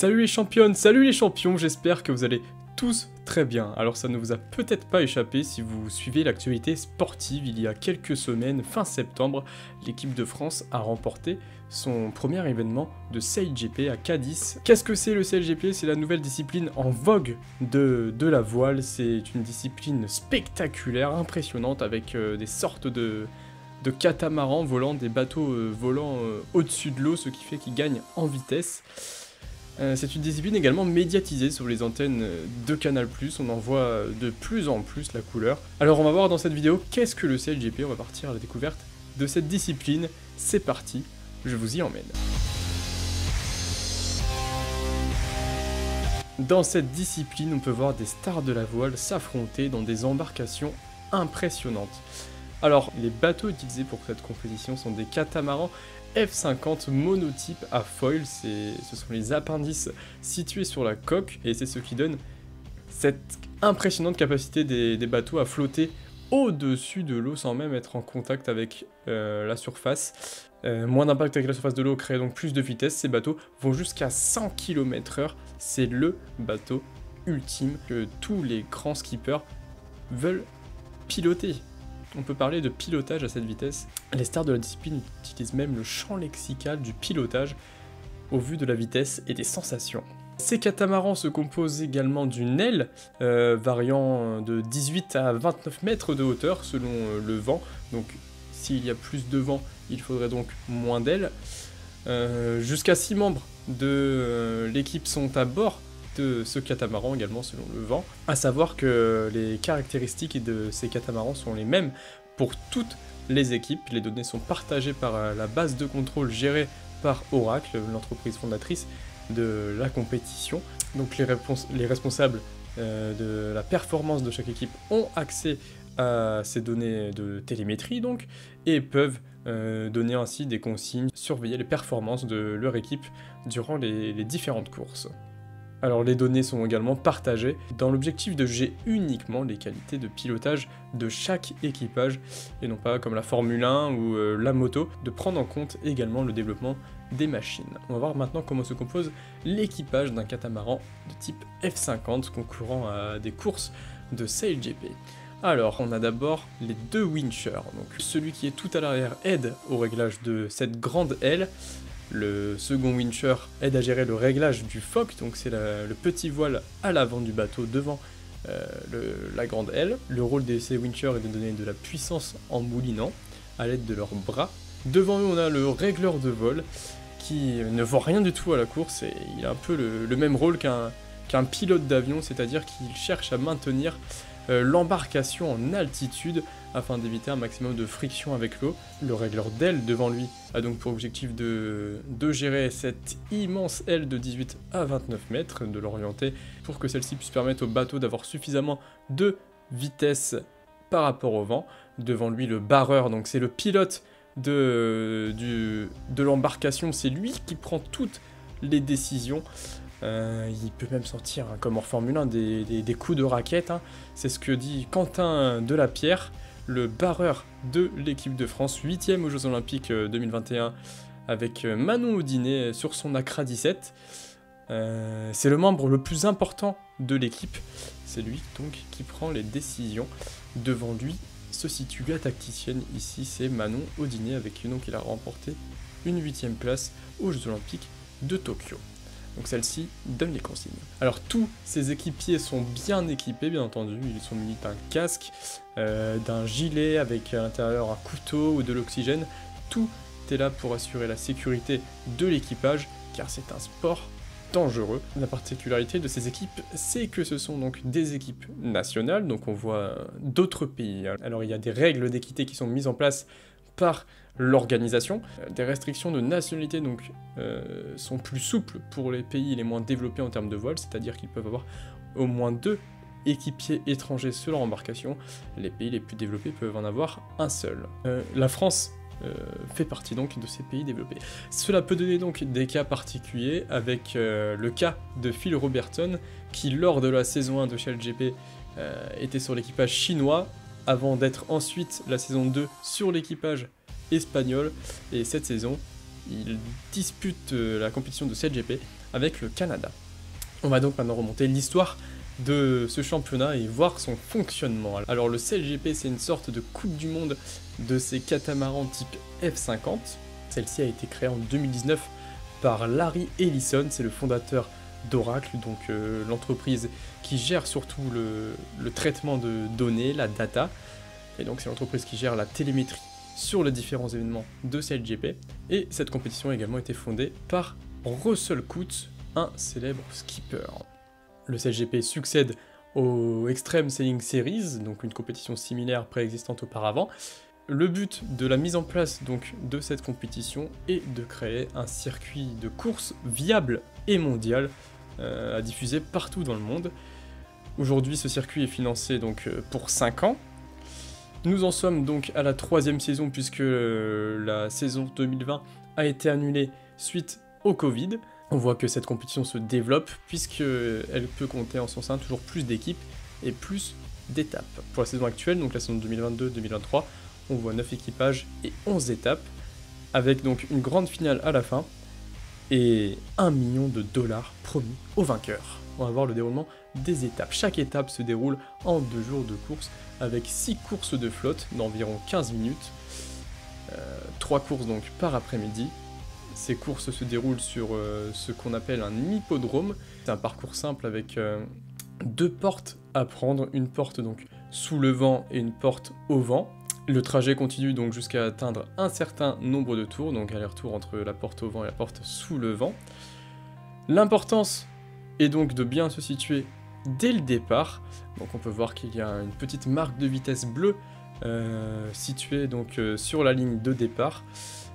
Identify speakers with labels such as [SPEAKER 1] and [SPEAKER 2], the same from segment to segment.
[SPEAKER 1] Salut les championnes, salut les champions, j'espère que vous allez tous très bien. Alors ça ne vous a peut-être pas échappé si vous suivez l'actualité sportive, il y a quelques semaines, fin septembre, l'équipe de France a remporté son premier événement de SailGP à Cadiz. Qu'est-ce que c'est le SailGP? C'est la nouvelle discipline en vogue de la voile, c'est une discipline spectaculaire, impressionnante, avec des sortes de catamarans volant, des bateaux volant au-dessus de l'eau, ce qui fait qu'ils gagnent en vitesse. C'est une discipline également médiatisée sur les antennes de Canal+, on en voit de plus en plus la couleur. Alors on va voir dans cette vidéo qu'est-ce que le SailGP, on va partir à la découverte de cette discipline. C'est parti, je vous y emmène. Dans cette discipline, on peut voir des stars de la voile s'affronter dans des embarcations impressionnantes. Alors, les bateaux utilisés pour cette compétition sont des catamarans F50 monotype à foil, ce sont les appendices situés sur la coque, et c'est ce qui donne cette impressionnante capacité des bateaux à flotter au-dessus de l'eau sans même être en contact avec la surface. Moins d'impact avec la surface de l'eau crée donc plus de vitesse, ces bateaux vont jusqu'à 100 km/h, c'est le bateau ultime que tous les grands skippers veulent piloter. On peut parler de pilotage à cette vitesse. Les stars de la discipline utilisent même le champ lexical du pilotage au vu de la vitesse et des sensations. Ces catamarans se composent également d'une aile variant de 18 à 29 mètres de hauteur selon le vent. Donc s'il y a plus de vent, il faudrait donc moins d'ailes. Jusqu'à 6 membres de l'équipe sont à bord de ce catamaran également selon le vent. À savoir que les caractéristiques de ces catamarans sont les mêmes pour toutes les équipes. Les données sont partagées par la base de contrôle gérée par Oracle, l'entreprise fondatrice de la compétition. Donc les responsables de la performance de chaque équipe ont accès à ces données de télémétrie donc, et peuvent donner ainsi des consignes, surveiller les performances de leur équipe durant les différentes courses. Alors les données sont également partagées dans l'objectif de juger uniquement les qualités de pilotage de chaque équipage et non pas comme la Formule 1 ou la moto, de prendre en compte également le développement des machines. On va voir maintenant comment se compose l'équipage d'un catamaran de type F50 concourant à des courses de SailGP. Alors on a d'abord les deux winchers, donc celui qui est tout à l'arrière aide au réglage de cette grande aile. Le second wincher aide à gérer le réglage du foc, donc c'est le petit voile à l'avant du bateau devant la grande aile. Le rôle de ces winchers est de donner de la puissance en moulinant à l'aide de leurs bras. Devant eux on a le régleur de vol qui ne voit rien du tout à la course et il a un peu le même rôle qu'un pilote d'avion, c'est-à-dire qu'il cherche à maintenir l'embarcation en altitude afin d'éviter un maximum de friction avec l'eau. Le régleur d'aile devant lui a donc pour objectif de gérer cette immense aile de 18 à 29 mètres, de l'orienter pour que celle-ci puisse permettre au bateau d'avoir suffisamment de vitesse par rapport au vent. Devant lui le barreur, donc c'est le pilote de l'embarcation, c'est lui qui prend toutes les décisions. Il peut même sortir, hein, comme en Formule 1, des coups de raquette, hein. C'est ce que dit Quentin Delapierre, le barreur de l'équipe de France, 8ème aux Jeux Olympiques 2021, avec Manon Audinet sur son Accra 17. C'est le membre le plus important de l'équipe, c'est lui donc qui prend les décisions. Devant lui se situe la tacticienne, ici c'est Manon Audinet, avec qui donc il a remporté une 8ème place aux Jeux Olympiques de Tokyo. Donc celle-ci donne les consignes. Alors tous ces équipiers sont bien équipés, bien entendu, ils sont munis d'un casque, d'un gilet avec à l'intérieur un couteau ou de l'oxygène. Tout est là pour assurer la sécurité de l'équipage, car c'est un sport dangereux. La particularité de ces équipes, c'est que ce sont donc des équipes nationales, donc on voit d'autres pays. Alors il y a des règles d'équité qui sont mises en place par l'organisation. Des restrictions de nationalité donc sont plus souples pour les pays les moins développés en termes de vol, c'est-à-dire qu'ils peuvent avoir au moins 2 équipiers étrangers sur leur embarcation. Les pays les plus développés peuvent en avoir un seul. La France fait partie donc de ces pays développés. Cela peut donner donc des cas particuliers avec le cas de Phil Robertson qui lors de la saison 1 de SailGP était sur l'équipage chinois avant d'être ensuite la saison 2 sur l'équipage espagnol, et cette saison il dispute la compétition de SailGP avec le Canada. On va donc maintenant remonter l'histoire de ce championnat et voir son fonctionnement. Alors le CLGP, c'est une sorte de coupe du monde de ces catamarans type F50. Celle-ci a été créée en 2019 par Larry Ellison, c'est le fondateur d'Oracle, donc l'entreprise qui gère surtout le traitement de données, la data, et donc c'est l'entreprise qui gère la télémétrie sur les différents événements de CLGP, et cette compétition a également été fondée par Russell Coutts, un célèbre skipper. Le CLGP succède au Extreme Sailing Series, donc une compétition similaire préexistante auparavant. Le but de la mise en place donc de cette compétition est de créer un circuit de course viable et mondial à diffuser partout dans le monde. Aujourd'hui, ce circuit est financé donc pour 5 ans. Nous en sommes donc à la 3e saison puisque la saison 2020 a été annulée suite au Covid. On voit que cette compétition se développe puisqu'elle peut compter en son sein toujours plus d'équipes et plus d'étapes. Pour la saison actuelle, donc la saison 2022-2023, on voit 9 équipages et 11 étapes, avec donc une grande finale à la fin, et 1 million de dollars promis aux vainqueurs. On va voir le déroulement des étapes. Chaque étape se déroule en 2 jours de course, avec 6 courses de flotte d'environ 15 minutes, 3 courses donc par après-midi. Ces courses se déroulent sur ce qu'on appelle un hippodrome. C'est un parcours simple avec 2 portes à prendre, une porte donc sous le vent et une porte au vent. Le trajet continue donc jusqu'à atteindre un certain nombre de tours, donc aller-retour entre la porte au vent et la porte sous le vent. L'importance est donc de bien se situer dès le départ. Donc on peut voir qu'il y a une petite marque de vitesse bleue située donc sur la ligne de départ.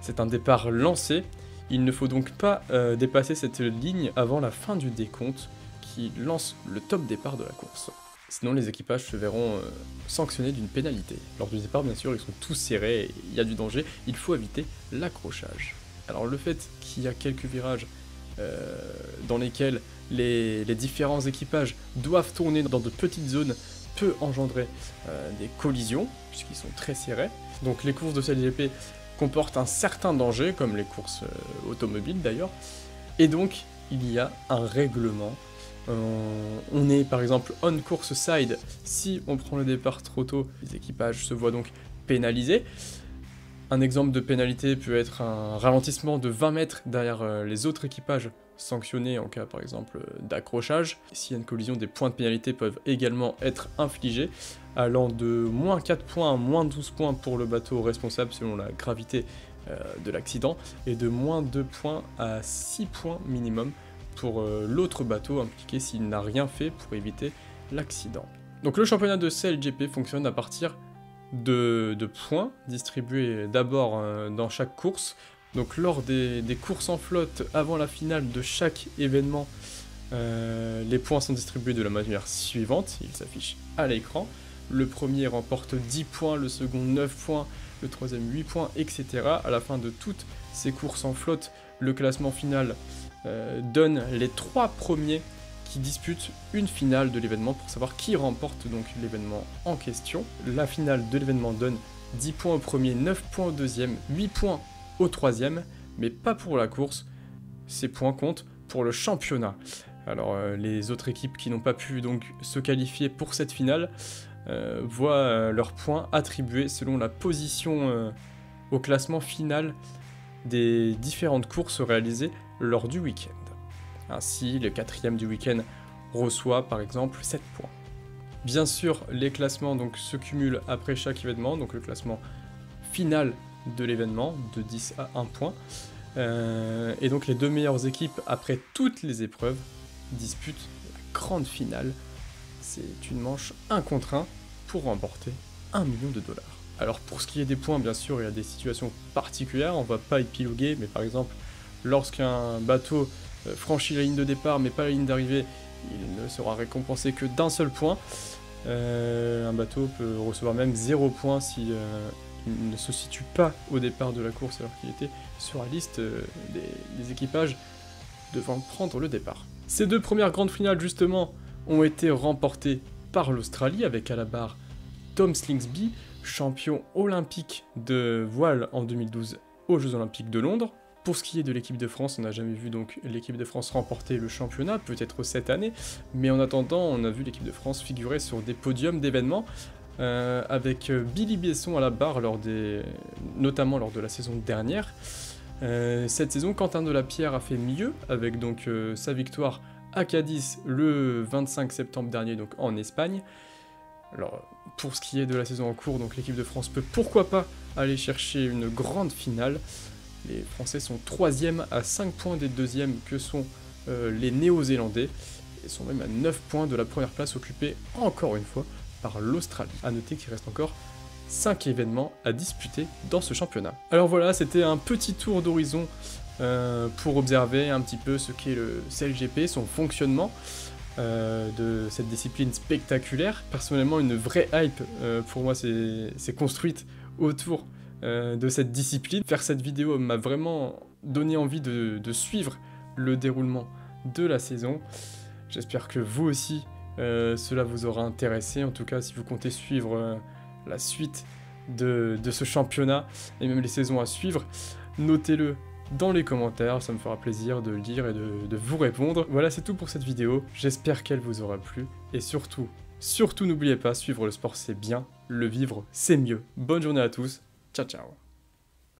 [SPEAKER 1] C'est un départ lancé. Il ne faut donc pas dépasser cette ligne avant la fin du décompte qui lance le top départ de la course. Sinon, les équipages se verront sanctionnés d'une pénalité. Lors du départ, bien sûr, ils sont tous serrés et il y a du danger, il faut éviter l'accrochage. Alors le fait qu'il y a quelques virages dans lesquels les différents équipages doivent tourner dans de petites zones peut engendrer des collisions, puisqu'ils sont très serrés. Donc les courses de CLGP comportent un certain danger, comme les courses automobiles d'ailleurs, et donc il y a un règlement. On est par exemple on course side, si on prend le départ trop tôt, les équipages se voient donc pénalisés. Un exemple de pénalité peut être un ralentissement de 20 mètres derrière les autres équipages sanctionnés en cas par exemple d'accrochage. S'il y a une collision, des points de pénalité peuvent également être infligés, allant de moins 4 points à moins 12 points pour le bateau responsable selon la gravité de l'accident, et de moins 2 points à 6 points minimum pour l'autre bateau impliqué s'il n'a rien fait pour éviter l'accident. Donc le championnat de CLGP fonctionne à partir de points distribués d'abord dans chaque course. Donc lors des courses en flotte avant la finale de chaque événement, les points sont distribués de la manière suivante, ils s'affichent à l'écran. Le premier remporte 10 points, le second 9 points, le troisième 8 points, etc. À la fin de toutes ces courses en flotte, le classement final donne les 3 premiers qui disputent une finale de l'événement pour savoir qui remporte donc l'événement en question. La finale de l'événement donne 10 points au premier, 9 points au deuxième, 8 points au troisième, mais pas pour la course. Ces points comptent pour le championnat. Alors les autres équipes qui n'ont pas pu donc se qualifier pour cette finale voient leurs points attribués selon la position au classement final des différentes courses réalisées lors du week-end. Ainsi, le 4e du week-end reçoit par exemple 7 points. Bien sûr, les classements donc se cumulent après chaque événement, donc le classement final de l'événement de 10 à 1 point. Et donc les 2 meilleures équipes après toutes les épreuves disputent la grande finale. C'est une manche 1 contre 1 pour remporter 1 million de dollars. Alors pour ce qui est des points, bien sûr, il y a des situations particulières, on va pas épiloguer, mais par exemple, lorsqu'un bateau franchit la ligne de départ mais pas la ligne d'arrivée, il ne sera récompensé que d'un seul point. Un bateau peut recevoir même 0 points si il ne se situe pas au départ de la course alors qu'il était sur la liste des équipages devant prendre le départ. Ces 2 premières grandes finales justement ont été remportées par l'Australie avec à la barre Tom Slingsby, champion olympique de voile en 2012 aux Jeux Olympiques de Londres. Pour ce qui est de l'équipe de France, on n'a jamais vu donc l'équipe de France remporter le championnat, peut-être cette année, mais en attendant, on a vu l'équipe de France figurer sur des podiums d'événements, avec Billy Besson à la barre, notamment lors de la saison dernière. Cette saison, Quentin Delapierre a fait mieux, avec donc sa victoire à Cadiz le 25 septembre dernier, donc en Espagne. Alors, pour ce qui est de la saison en cours, donc l'équipe de France peut pourquoi pas aller chercher une grande finale. Les Français sont 3e à 5 points des deuxièmes que sont les Néo-Zélandais, et sont même à 9 points de la première place occupée, encore une fois, par l'Australie. A noter qu'il reste encore 5 événements à disputer dans ce championnat. Alors voilà, c'était un petit tour d'horizon pour observer un petit peu ce qu'est le CLGP, son fonctionnement, de cette discipline spectaculaire. Personnellement, une vraie hype pour moi c'est construite autour de cette discipline. Faire cette vidéo m'a vraiment donné envie de suivre le déroulement de la saison. J'espère que vous aussi cela vous aura intéressé. En tout cas, si vous comptez suivre la suite de ce championnat et même les saisons à suivre, notez-le dans les commentaires, ça me fera plaisir de le lire et de vous répondre. Voilà, c'est tout pour cette vidéo, j'espère qu'elle vous aura plu, et surtout n'oubliez pas, suivre le sport c'est bien, le vivre c'est mieux. Bonne journée à tous, ciao ciao.